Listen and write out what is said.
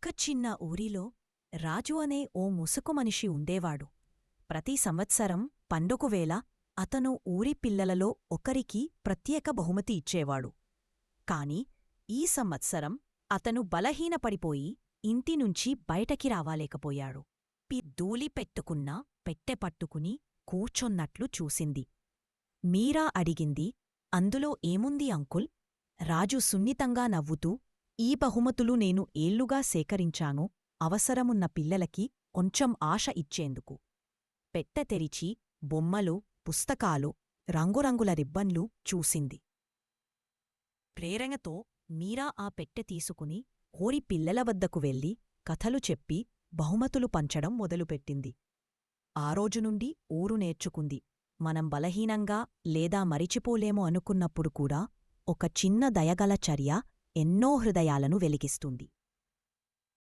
ఒక్క చిన్న ఊరిలో రాజు అనే ఓ ముసుకు మనిషి ఉండేవాడు. ప్రతి సంవత్సరం పండుగవేళ అతను ఊరి పిల్లలలో ఒకరికి ప్రత్యేక బహుమతి ఇచ్చేవాడు. కాని ఈ సంవత్సరం అతను బలహీనపడిపోయి ఇంటినుంచి బయటకి రావాలేకపోయాడు. ధూళి పెట్టుకున్న పెట్టె పట్టుకుని కూర్చొన్నట్లు చూసింది. మీరా అడిగింది, అందులో ఏముంది అంకుల్? రాజు సున్నితంగా నవ్వుతూ, ఈ బహుమతులు నేను ఏళ్లుగా సేకరించాను, అవసరమున్న పిల్లలకి కొంచెం ఆశ ఇచ్చేందుకు. పెట్టె తెరిచి బొమ్మలు, పుస్తకాలు, రంగురంగుల రిబ్బన్లు చూసింది. ప్రేరణతో మీరా ఆ పెట్టె తీసుకుని ఊరి పిల్లల వద్దకు వెళ్లి కథలు చెప్పి బహుమతులు పంచడం మొదలుపెట్టింది. ఆ రోజునుండి ఊరు నేర్చుకుంది, మనం బలహీనంగా లేదా మరిచిపోలేమో అనుకున్నప్పుడు కూడా ఒక చిన్న దయగల చర్య ఎన్నో హృదయాలను వెలిగిస్తుంది.